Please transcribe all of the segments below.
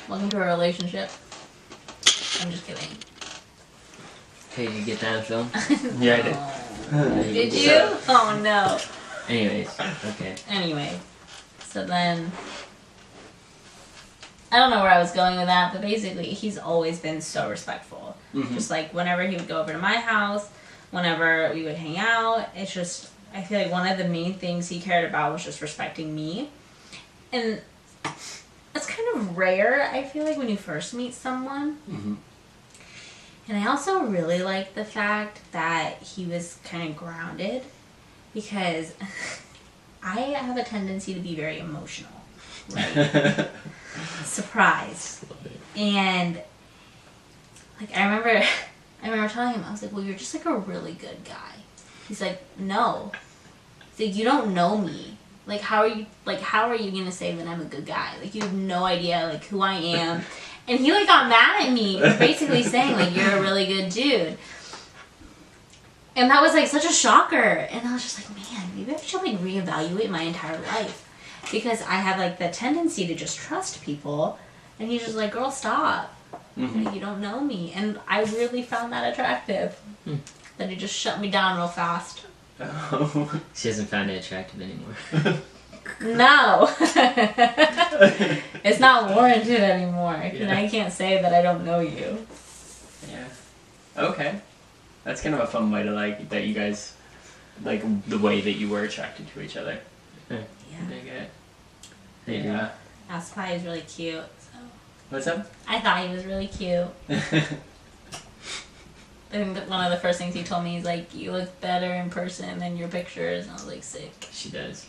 Welcome to our relationship. I'm just kidding. Hey, did you get that film? Yeah, I did. Did you? Oh no. Anyways, okay. Anyway, so then I don't know where I was going with that, but basically he's always been so respectful. Mm-hmm. Just like whenever he would go over to my house, whenever we would hang out, it's just I feel like one of the main things he cared about was just respecting me. And it's kind of rare, I feel like, when you first meet someone. Mm-hmm. And I also really like the fact that he was kind of grounded because I have a tendency to be very emotional. Right? Surprised. And like I remember telling him, I was like, well, you're just like a really good guy. He's like, no. He's like, you don't know me. Like how are you gonna say that I'm a good guy? Like you have no idea like who I am. And he like got mad at me for basically saying like you're a really good dude. And that was like such a shocker. And I was just like, man, maybe I should like reevaluate my entire life. Because I have like the tendency to just trust people. And he's just like, girl, stop. Mm-hmm. Like, you don't know me. And I really found that attractive. That he just shut me down real fast. Oh. She hasn't found it attractive anymore. No. It's not warranted anymore. And I can't say that I don't know you. Yeah. Okay. That's kind of a fun way to like that you guys like the way that you were attracted to each other. Yeah. Yeah. Aspie is really cute. So What's up? I thought he was really cute. I think that one of the first things he told me is like, you look better in person than your pictures. And I was like, sick. She does.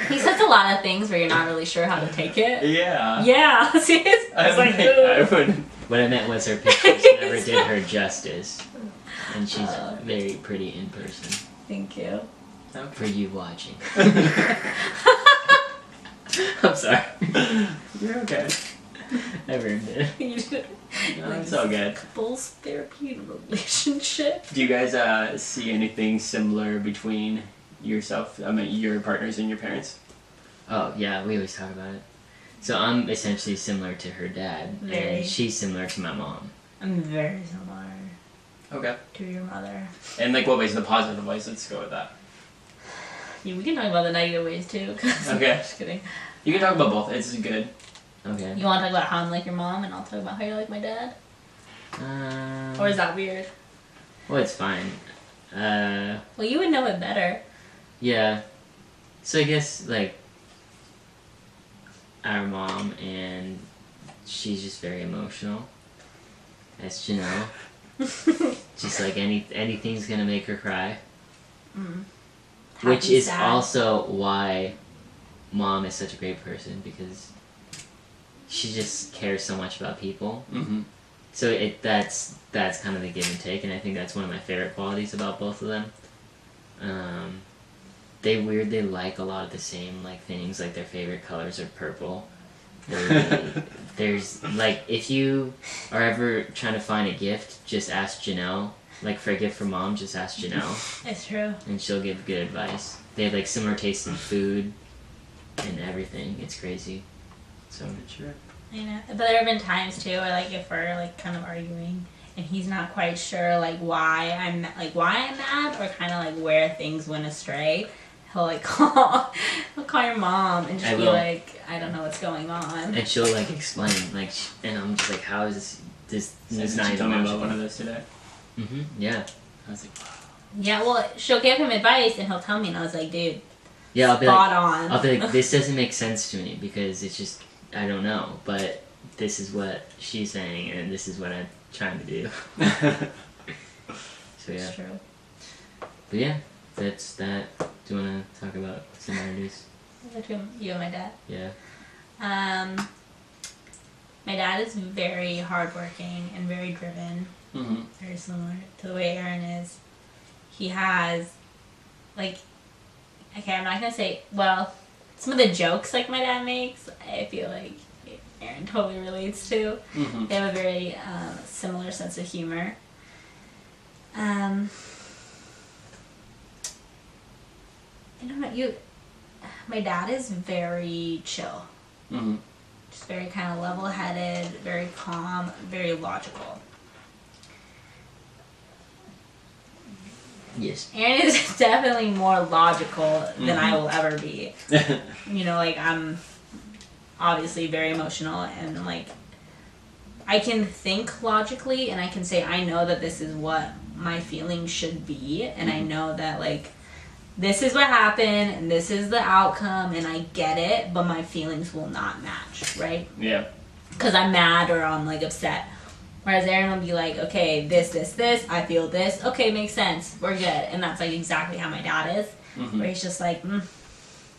He says a lot of things where you're not really sure how to take it. Yeah. Yeah. See, I was like, I wouldn't. What I meant was her pictures never did her justice. And she's very pretty in person. thank you. For you watching. I'm sorry. You're okay. I ruined it. No, it's all good. Couples therapy relationship. Do you guys see anything similar between yourself, your partners and your parents? Oh, yeah, we always talk about it. So I'm essentially similar to her dad. Very. And she's similar to my mom. I'm very similar Okay. to your mother. And like what ways? The positive ways. Let's go with that. Yeah, we can talk about the negative ways too. Okay. Just kidding. You can talk about both. It's good. Okay. You want to talk about how I'm like your mom, and I'll talk about how you're like my dad? Or is that weird? Well, it's fine. Well, you would know it better. Yeah. So I guess, like, our mom, and she's just very emotional. As Janelle. Just like anything's gonna make her cry. Which Happy, is sad. also why Mom is such a great person, because she just cares so much about people. Mm-hmm. So that's kind of the give and take, and I think that's one of my favorite qualities about both of them. They weirdly like a lot of the same like things, like their favorite colors are purple. There's like, if you are ever trying to find a gift, just ask Janelle. Like for a gift from Mom, just ask Janelle, It's true. and she'll give good advice. They have like similar tastes in food and everything. It's crazy. So Sure. I know. But there have been times too where like if we're like kind of arguing and he's not quite sure like why I'm mad or kind of like where things went astray, he'll like call your mom and just I be will. like, I don't know what's going on. and she'll like explain like, and I'm just like, how is this is not She even told me about logical. one of those today. Yeah. I was like, wow. Yeah, well, she'll give him advice and he'll tell me, and I was like, dude, Yeah, I'll be spot like, on. I'll be like, this doesn't make sense to me because it's just, I don't know, but this is what she's saying and this is what I'm trying to do. So yeah. It's true. But yeah, that's that. Do you want to talk about similarities? Between you and my dad. Yeah. My dad is very hardworking and very driven. Mm-hmm. Very similar to the way Aaron is. He has, like, okay, I'm not gonna say, well, some of the jokes like my dad makes, I feel like Aaron totally relates to. Mm-hmm. They have a very similar sense of humor. I don't know, my dad is very chill. Mm-hmm. Just very kind of level-headed, very calm, very logical. Yes. Aaron is definitely more logical than I will ever be. You know, like, I'm obviously very emotional, and like, I can think logically, and I can say, I know that this is what my feelings should be, and I know that, like, this is what happened, and this is the outcome, and I get it, but my feelings will not match, right? Yeah. Because I'm mad or I'm, like, upset. Whereas Aaron will be like, okay, this, I feel this, okay, makes sense, we're good. And that's, like, exactly how my dad is. Mm-hmm. Where he's just like,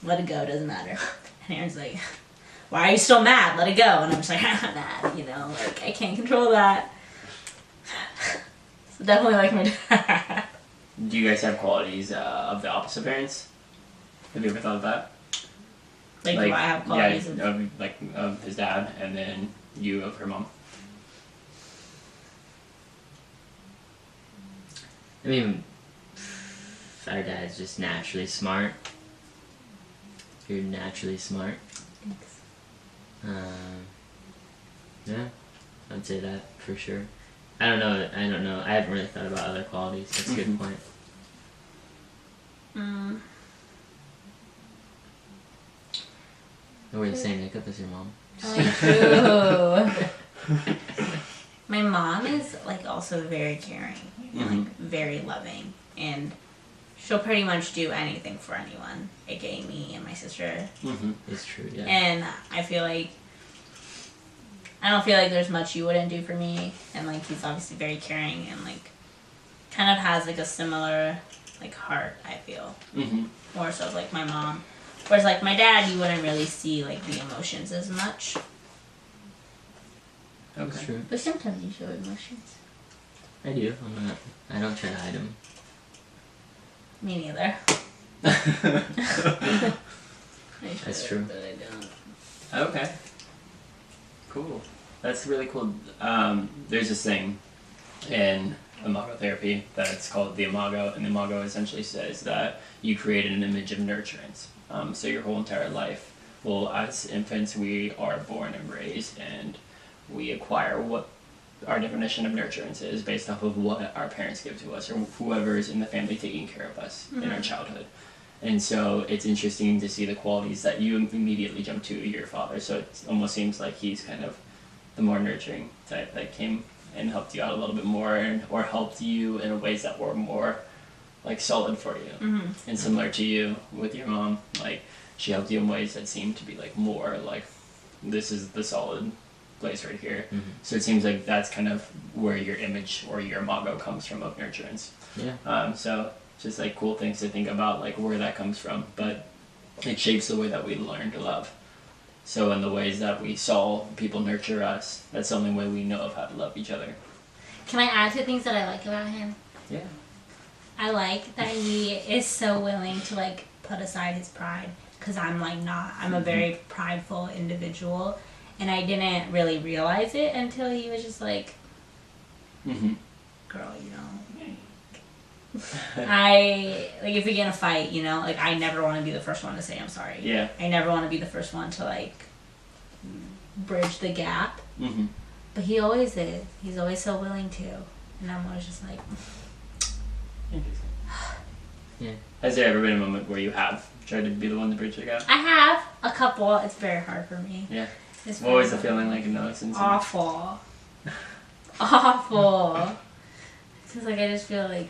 let it go, doesn't matter. And Aaron's like, why are you still mad? Let it go. And I'm just like, I'm mad, you know, like, I can't control that. So definitely like my dad. Do you guys have qualities of the opposite parents? Have you ever thought of that? Like, do I have qualities yeah, of his dad, and then you of her mom. I mean, our dad's just naturally smart. You're naturally smart. Thanks. Yeah, I'd say that for sure. I don't know. I haven't really thought about other qualities. That's a good point. What were you saying? Makeup is your mom. Oh, true. My mom is, like, also very caring, and, like, very loving, and she'll pretty much do anything for anyone, aka me and my sister. It's true, yeah. And I don't feel like there's much you wouldn't do for me, and, like, he's obviously very caring, and, like, kind of has, like, a similar, like, heart, I feel. More so like my mom. Whereas, like, my dad, you wouldn't really see, like, the emotions as much. That's Okay. true. But sometimes you show emotions. I do. I don't try to hide them. Me neither. That's true. But I don't. Okay. Cool. That's really cool. There's this thing in imago therapy that's called the imago, and the imago essentially says that you create an image of nurturance. So your whole entire life, well, as infants, we are born and raised, and we acquire what our definition of nurturance is based off of what our parents give to us, or whoever is in the family taking care of us in our childhood. And so it's interesting to see the qualities that you immediately jump to your father. So it almost seems like he's kind of the more nurturing type that came and helped you out a little bit more, or helped you in ways that were more like solid for you. And similar to you with your mom, like she helped you in ways that seemed to be like more like, this is the solid place right here. So it seems like that's kind of where your image or your imago comes from of nurturance. Yeah. So just like cool things to think about, like where that comes from, but it shapes the way that we learn to love. So in the ways that we saw people nurture us, that's the only way we know of how to love each other. Can I add to things that I like about him? Yeah. I like that he is so willing to, like, put aside his pride. Because I'm, like, not. I'm a very prideful individual. And I didn't really realize it until he was just like, girl, you know, like, if we get in a fight, you know, like, I never want to be the first one to say I'm sorry. Yeah. I never want to be the first one to, like, bridge the gap. But he always is. He's always so willing to. And I'm always just like... Interesting. Yeah. Has there ever been a moment where you have tried to be the one to bridge the gap? I have a couple. It's very hard for me. Yeah. It's What was very the feeling like in those instances? awful. Awful. Because, like, I just feel like...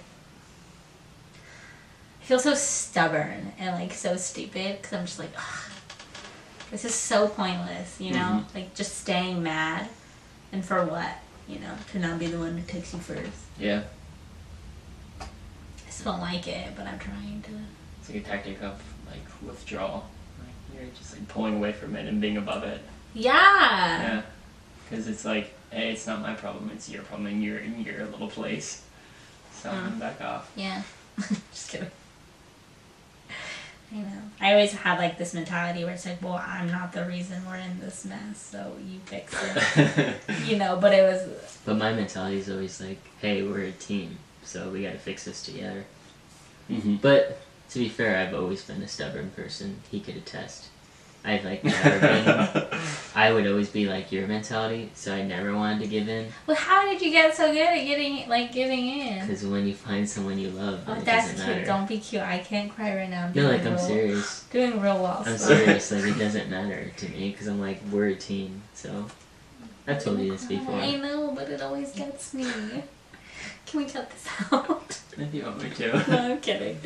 I feel so stubborn and, like, so stupid. Because I'm just like, ugh, this is so pointless, you know? Like, just staying mad. And for what? You know? To not be the one who takes you first. Yeah. I still don't like it, but I'm trying to... It's like a tactic of, like, withdrawal. Like, you're just, like, pulling away from it and being above it. Yeah! Yeah. Because it's like, hey, it's not my problem, it's your problem, and you're in your little place. So back off. Yeah. Just kidding. I know. I always had, like, this mentality where it's like, well, I'm not the reason we're in this mess, so you fix it. You know, but it was... But my mentality is always like, hey, we're a team, so we gotta fix this together. But to be fair, I've always been a stubborn person. He could attest. I've like never been. I would always be like your mentality, so I never wanted to give in. Well, how did you get so good at giving in? Because when you find someone you love, Oh, it that's doesn't cute. matter. Don't be cute. I can't cry right now. No, like I'm serious. Doing real well. I'm so. serious. Like it doesn't matter to me because I'm like we're a team. So I've told you this before. I know, but it always gets me. Can we cut this out? If you want me to. No, I'm kidding.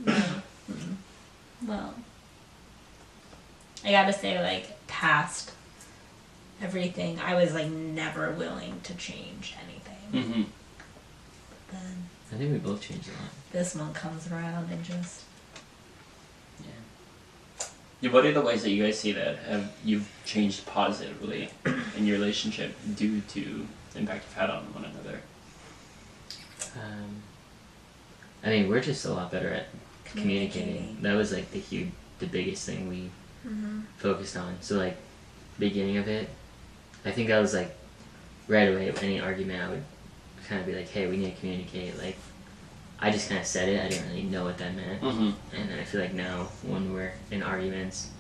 No. Well, I gotta say, like, past everything, I was like never willing to change anything. Mm-hmm. But then I think we both changed a lot. this one comes around and just Yeah, what are the ways that you guys see that you've changed positively in your relationship due to the impact you've had on one another? I mean, we're just a lot better at communicating. That was like the biggest thing we focused on. So like, beginning of it, I think I was like, right away, any argument, I would kind of be like, hey, we need to communicate. Like, I just kind of said it. I didn't really know what that meant. Mm-hmm. And then I feel like now, when we're in arguments,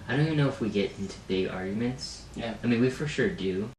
I don't even know if we get into big arguments. Yeah. I mean, we for sure do.